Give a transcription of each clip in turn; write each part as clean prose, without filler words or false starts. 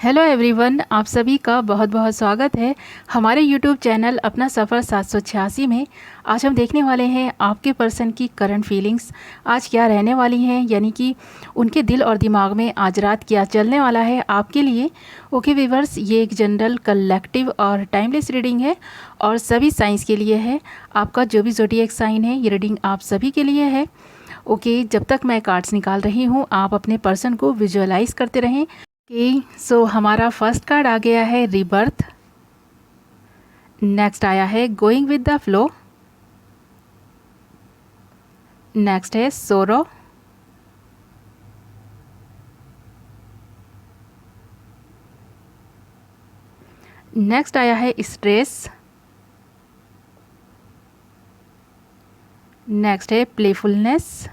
Hello everyone, आप सभी का बहुत बहुत स्वागत है हमारे यूट्यूब चैनल अपना सफ़र 786 में। आज हम देखने वाले हैं आपके पर्सन की करंट फीलिंग्स आज क्या रहने वाली हैं, यानी कि उनके दिल और दिमाग में आज रात क्या चलने वाला है आपके लिए। ओके व्यूअर्स, ये एक जनरल कलेक्टिव और टाइमलेस रीडिंग है और सभी साइंस के लिए है। आपका जो भी ज़ोडिएक साइन है, ये रीडिंग आप सभी के लिए है। ओके, जब तक मैं कार्ड्स निकाल रही हूँ आप अपने पर्सन को विजुअलाइज करते रहें। सो हमारा फर्स्ट कार्ड आ गया है रीबर्थ। नेक्स्ट आया है going with the flow. Next है सोरो। नेक्स्ट आया है स्ट्रेस। नेक्स्ट है playfulness.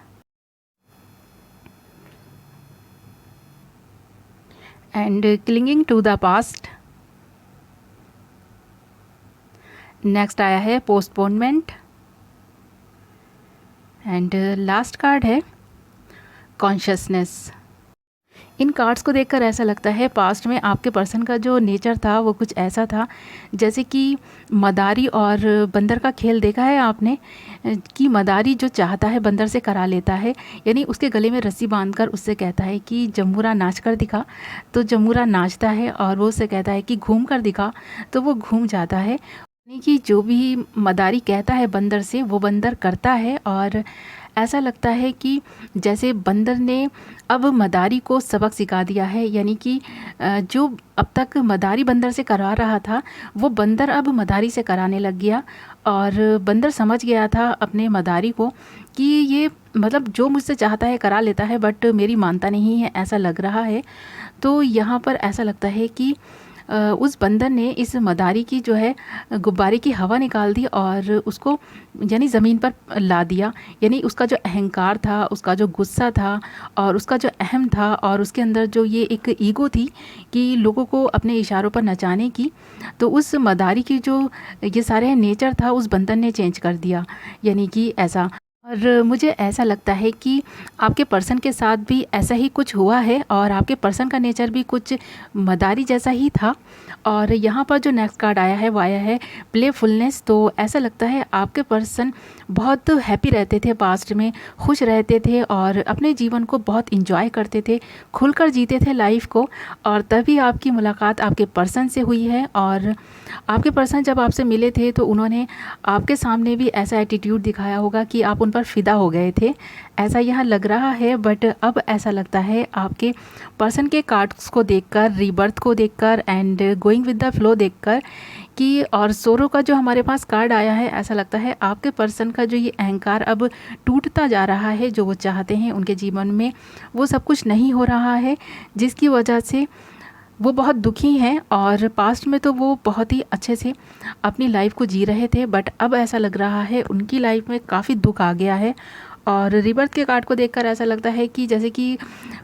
And clinging to the past. Next आया है पोस्टपोनमेंट। एंड लास्ट कार्ड है कॉन्शियसनेस। इन कार्ड्स को देखकर ऐसा लगता है पास्ट में आपके पर्सन का जो नेचर था वो कुछ ऐसा था जैसे कि मदारी और बंदर का खेल देखा है आपने, कि मदारी जो चाहता है बंदर से करा लेता है, यानी उसके गले में रस्सी बांधकर उससे कहता है कि जम्बूरा नाच कर दिखा, तो जम्बूरा नाचता है और वो उससे कहता है कि घूम कर दिखा, तो वो घूम जाता है। यानी कि जो भी मदारी कहता है बंदर से वो बंदर करता है। और ऐसा लगता है कि जैसे बंदर ने अब मदारी को सबक सिखा दिया है, यानी कि जो अब तक मदारी बंदर से करा रहा था वो बंदर अब मदारी से कराने लग गया। और बंदर समझ गया था अपने मदारी को कि ये मतलब जो मुझसे चाहता है करा लेता है बट मेरी मानता नहीं है, ऐसा लग रहा है। तो यहाँ पर ऐसा लगता है कि उस बंदर ने इस मदारी की जो है गुब्बारे की हवा निकाल दी और उसको यानी ज़मीन पर ला दिया। यानी उसका जो अहंकार था, उसका जो गुस्सा था और उसका जो अहम था और उसके अंदर जो ये एक ईगो थी कि लोगों को अपने इशारों पर नचाने की, तो उस मदारी की जो ये सारे नेचर था उस बंदर ने चेंज कर दिया। यानी कि ऐसा, और मुझे ऐसा लगता है कि आपके पर्सन के साथ भी ऐसा ही कुछ हुआ है और आपके पर्सन का नेचर भी कुछ मदारी जैसा ही था। और यहाँ पर जो नेक्स्ट कार्ड आया है वो आया है प्लेफुलनेस। तो ऐसा लगता है आपके पर्सन बहुत हैप्पी रहते थे, पास्ट में खुश रहते थे और अपने जीवन को बहुत इंजॉय करते थे, खुलकर जीते थे लाइफ को। और तभी आपकी मुलाकात आपके पर्सन से हुई है और आपके पर्सन जब आपसे मिले थे तो उन्होंने आपके सामने भी ऐसा एटीट्यूड दिखाया होगा कि आप उन पर फ़िदा हो गए थे, ऐसा यहाँ लग रहा है। बट अब ऐसा लगता है आपके पर्सन के कार्ड्स को देखकर, रीबर्थ को देखकर and going with the flow देखकर कि, और सोरो का जो हमारे पास कार्ड आया है, ऐसा लगता है आपके पर्सन का जो ये अहंकार अब टूटता जा रहा है। जो वो चाहते हैं उनके जीवन में वो सब कुछ नहीं हो रहा है, जिसकी वजह से वो बहुत दुखी हैं। और पास्ट में तो वो बहुत ही अच्छे से अपनी लाइफ को जी रहे थे बट अब ऐसा लग रहा है उनकी लाइफ में काफ़ी दुख आ गया है। और रिबर्थ के कार्ड को देखकर ऐसा लगता है कि जैसे कि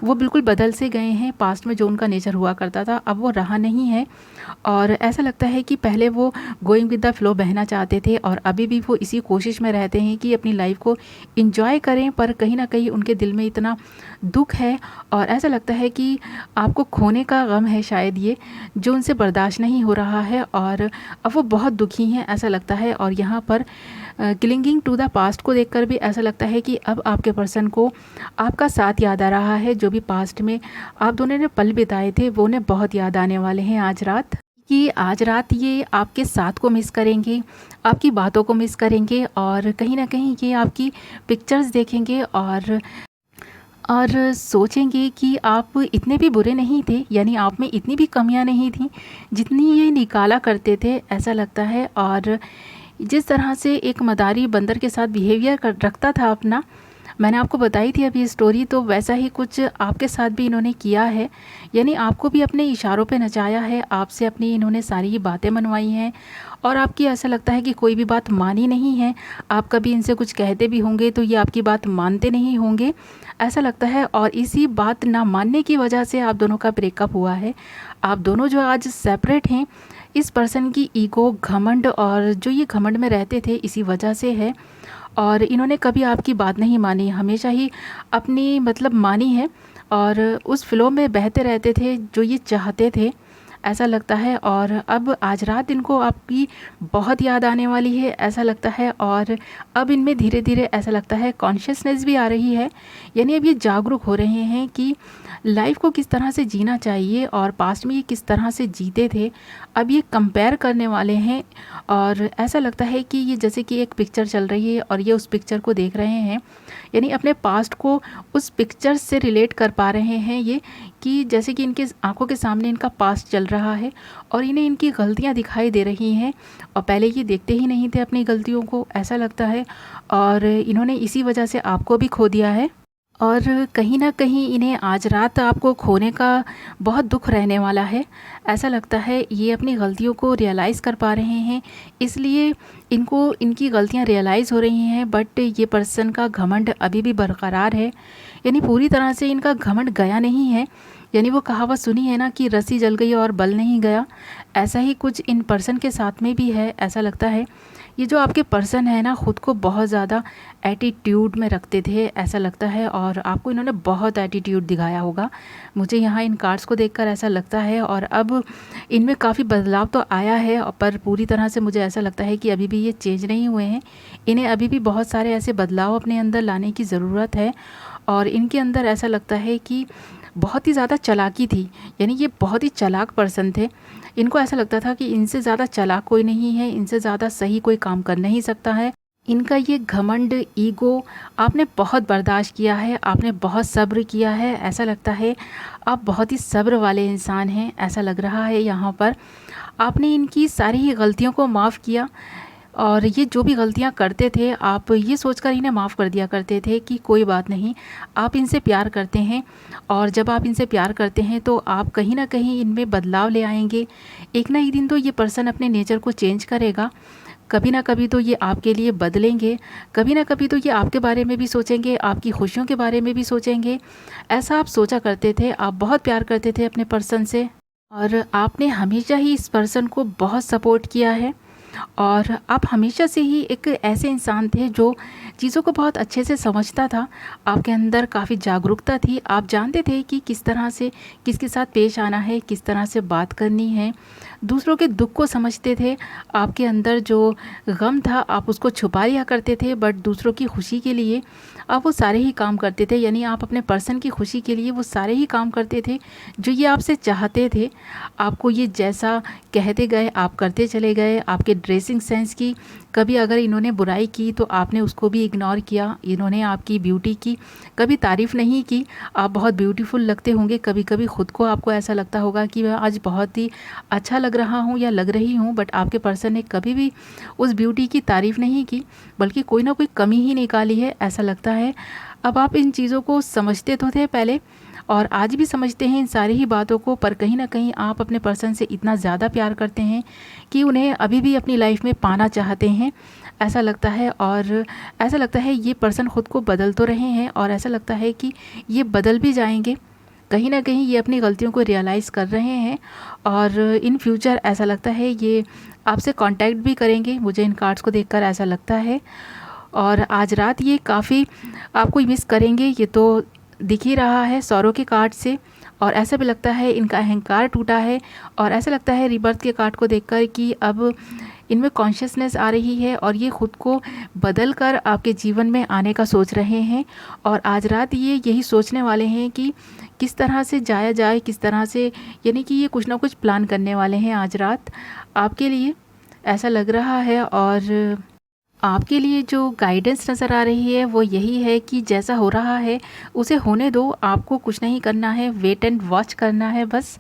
वो बिल्कुल बदल से गए हैं, पास्ट में जो उनका नेचर हुआ करता था अब वो रहा नहीं है। और ऐसा लगता है कि पहले वो गोइंग विद द फ्लो बहना चाहते थे और अभी भी वो इसी कोशिश में रहते हैं कि अपनी लाइफ को इंजॉय करें, पर कहीं ना कहीं उनके दिल में इतना दुख है और ऐसा लगता है कि आपको खोने का गम है शायद ये, जो उनसे बर्दाश्त नहीं हो रहा है और अब वो बहुत दुखी हैं ऐसा लगता है। और यहाँ पर क्लिंगिंग टू द पास्ट को देखकर भी ऐसा लगता है कि अब आपके पर्सन को आपका साथ याद आ रहा है। जो भी पास्ट में आप दोनों ने पल बिताए थे वो उन्हें बहुत याद आने वाले हैं आज रात, कि आज रात ये आपके साथ को मिस करेंगे, आपकी बातों को मिस करेंगे और कहीं ना कहीं ये आपकी पिक्चर्स देखेंगे और सोचेंगे कि आप इतने भी बुरे नहीं थे, यानी आप में इतनी भी कमियां नहीं थी जितनी ये निकाला करते थे, ऐसा लगता है। और जिस तरह से एक मदारी बंदर के साथ बिहेवियर कर रखता था अपना, मैंने आपको बताई थी अभी स्टोरी, तो वैसा ही कुछ आपके साथ भी इन्होंने किया है। यानी आपको भी अपने इशारों पे नचाया है, आपसे अपनी इन्होंने सारी ही बातें मनवाई हैं और आपकी ऐसा लगता है कि कोई भी बात मानी नहीं है। आप कभी इनसे कुछ कहते भी होंगे तो ये आपकी बात मानते नहीं होंगे, ऐसा लगता है। और इसी बात ना मानने की वजह से आप दोनों का ब्रेकअप हुआ है। आप दोनों जो आज सेपरेट हैं, इस पर्सन की ईगो, घमंड और जो ये घमंड में रहते थे इसी वजह से है। और इन्होंने कभी आपकी बात नहीं मानी, हमेशा ही अपनी मतलब मानी है और उस फ़्लो में बहते रहते थे जो ये चाहते थे, ऐसा लगता है। और अब आज रात इनको आपकी बहुत याद आने वाली है, ऐसा लगता है। और अब इनमें धीरे धीरे ऐसा लगता है कॉन्शियसनेस भी आ रही है, यानी अब ये जागरूक हो रहे हैं कि लाइफ को किस तरह से जीना चाहिए और पास्ट में ये किस तरह से जीते थे, अब ये कंपेयर करने वाले हैं। और ऐसा लगता है कि ये जैसे कि एक पिक्चर चल रही है और ये उस पिक्चर को देख रहे हैं, यानी अपने पास्ट को उस पिक्चर से रिलेट कर पा रहे हैं ये, कि जैसे कि इनके आंखों के सामने इनका पास्ट चल रहा है और इन्हें इनकी गलतियां दिखाई दे रही हैं और पहले ये देखते ही नहीं थे अपनी गलतियों को, ऐसा लगता है। और इन्होंने इसी वजह से आपको भी खो दिया है और कहीं ना कहीं इन्हें आज रात आपको खोने का बहुत दुख रहने वाला है। ऐसा लगता है ये अपनी गलतियों को रियलाइज़ कर पा रहे हैं, इसलिए इनको इनकी गलतियां रियलाइज़ हो रही हैं, बट ये पर्सन का घमंड अभी भी बरकरार है, यानी पूरी तरह से इनका घमंड गया नहीं है। यानी वो कहावत सुनी है ना कि रस्सी जल गई और बल नहीं गया, ऐसा ही कुछ इन पर्सन के साथ में भी है। ऐसा लगता है ये जो आपके पर्सन है ना, ख़ुद को बहुत ज़्यादा एटीट्यूड में रखते थे, ऐसा लगता है। और आपको इन्होंने बहुत एटीट्यूड दिखाया होगा, मुझे यहाँ इन कार्ड्स को देखकर ऐसा लगता है। और अब इनमें काफ़ी बदलाव तो आया है, पर पूरी तरह से मुझे ऐसा लगता है कि अभी भी ये चेंज नहीं हुए हैं। इन्हें अभी भी बहुत सारे ऐसे बदलाव अपने अंदर लाने की ज़रूरत है। और इनके अंदर ऐसा लगता है कि बहुत ही ज़्यादा चालाकी थी, यानी ये बहुत ही चालाक पर्सन थे। इनको ऐसा लगता था कि इनसे ज़्यादा चालाक कोई नहीं है, इनसे ज़्यादा सही कोई काम कर नहीं सकता है। इनका ये घमंड, ईगो आपने बहुत बर्दाश्त किया है, आपने बहुत सब्र किया है, ऐसा लगता है आप बहुत ही सब्र वाले इंसान हैं, ऐसा लग रहा है यहाँ पर। आपने इनकी सारी ही गलतियों को माफ़ किया और ये जो भी गलतियाँ करते थे आप ये सोचकर इन्हें माफ़ कर दिया करते थे कि कोई बात नहीं, आप इनसे प्यार करते हैं। और जब आप इनसे प्यार करते हैं तो आप कहीं ना कहीं इनमें बदलाव ले आएंगे। एक ना एक दिन तो ये पर्सन अपने नेचर को चेंज करेगा, कभी ना कभी तो ये आपके लिए बदलेंगे, कभी ना कभी तो ये आपके बारे में भी सोचेंगे, आपकी खुशियों के बारे में भी सोचेंगे। ऐसा आप सोचा करते थे, आप बहुत प्यार करते थे अपने पर्सन से और आपने हमेशा ही इस पर्सन को बहुत सपोर्ट किया है। और आप हमेशा से ही एक ऐसे इंसान थे जो चीज़ों को बहुत अच्छे से समझता था, आपके अंदर काफ़ी जागरूकता थी, आप जानते थे कि किस तरह से किसके साथ पेश आना है, किस तरह से बात करनी है, दूसरों के दुख को समझते थे। आपके अंदर जो गम था आप उसको छुपा लिया करते थे, बट दूसरों की खुशी के लिए आप वो सारे ही काम करते थे, यानी आप अपने पर्सन की खुशी के लिए वो सारे ही काम करते थे जो ये आपसे चाहते थे। आपको ये जैसा कहते गए आप करते चले गए। आपके ड्रेसिंग सेंस की कभी अगर इन्होंने बुराई की तो आपने उसको भी इग्नोर किया। इन्होंने आपकी ब्यूटी की कभी तारीफ़ नहीं की, आप बहुत ब्यूटीफुल लगते होंगे, कभी कभी ख़ुद को आपको ऐसा लगता होगा कि मैं आज बहुत ही अच्छा लग रहा हूँ या लग रही हूँ, बट आपके पर्सन ने कभी भी उस ब्यूटी की तारीफ़ नहीं की, बल्कि कोई ना कोई कमी ही निकाली है, ऐसा लगता है। अब आप इन चीज़ों को समझते तो थे पहले और आज भी समझते हैं इन सारी ही बातों को, पर कहीं ना कहीं आप अपने पर्सन से इतना ज़्यादा प्यार करते हैं कि उन्हें अभी भी अपनी लाइफ में पाना चाहते हैं, ऐसा लगता है। और ऐसा लगता है ये पर्सन ख़ुद को बदल तो रहे हैं और ऐसा लगता है कि ये बदल भी जाएंगे, कहीं ना कहीं ये अपनी गलतियों को रियलाइज़ कर रहे हैं और इन फ्यूचर ऐसा लगता है ये आपसे कांटेक्ट भी करेंगे, मुझे इन कार्ड्स को देखकर ऐसा लगता है। और आज रात ये काफ़ी आपको मिस करेंगे, ये तो दिख ही रहा है सौरों के कार्ड से। और ऐसा भी लगता है इनका अहंकार टूटा है और ऐसा लगता है रिबर्थ के कार्ड को देखकर कि अब इनमें कॉन्शियसनेस आ रही है और ये ख़ुद को बदल कर आपके जीवन में आने का सोच रहे हैं। और आज रात ये यही सोचने वाले हैं कि किस तरह से जाया जाए, किस तरह से, यानी कि ये कुछ ना कुछ प्लान करने वाले हैं आज रात आपके लिए, ऐसा लग रहा है। और आपके लिए जो गाइडेंस नज़र आ रही है वो यही है कि जैसा हो रहा है उसे होने दो, आपको कुछ नहीं करना है, वेट एंड वॉच करना है बस।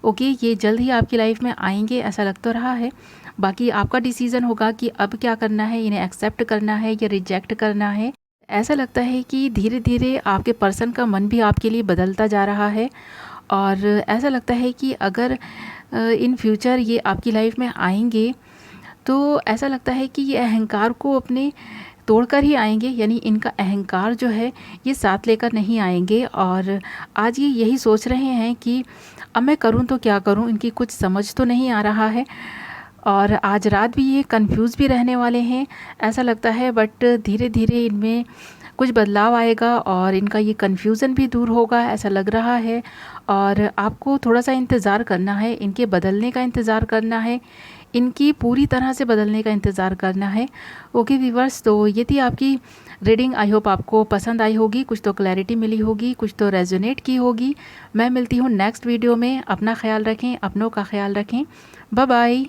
ओके, ये जल्द ही आपकी लाइफ में आएंगे, ऐसा लग तो रहा है। बाकी आपका डिसीज़न होगा कि अब क्या करना है, इन्हें एक्सेप्ट करना है या रिजेक्ट करना है। ऐसा लगता है कि धीरे धीरे आपके पर्सन का मन भी आपके लिए बदलता जा रहा है और ऐसा लगता है कि अगर इन फ्यूचर ये आपकी लाइफ में आएंगे तो ऐसा लगता है कि ये अहंकार को अपने तोड़कर ही आएंगे, यानी इनका अहंकार जो है ये साथ लेकर नहीं आएंगे। और आज ये यही सोच रहे हैं कि अब मैं करूं तो क्या करूं, इनकी कुछ समझ तो नहीं आ रहा है। और आज रात भी ये कंफ्यूज भी रहने वाले हैं, ऐसा लगता है। बट धीरे धीरे इनमें कुछ बदलाव आएगा और इनका ये कन्फ्यूज़न भी दूर होगा ऐसा लग रहा है। और आपको थोड़ा सा इंतज़ार करना है, इनके बदलने का इंतज़ार करना है, इनकी पूरी तरह से बदलने का इंतज़ार करना है। ओके व्यूअर्स, तो ये थी आपकी रीडिंग। आई होप आपको पसंद आई होगी, कुछ तो क्लैरिटी मिली होगी, कुछ तो रेजोनेट की होगी। मैं मिलती हूँ नेक्स्ट वीडियो में। अपना ख्याल रखें, अपनों का ख्याल रखें। Bye bye.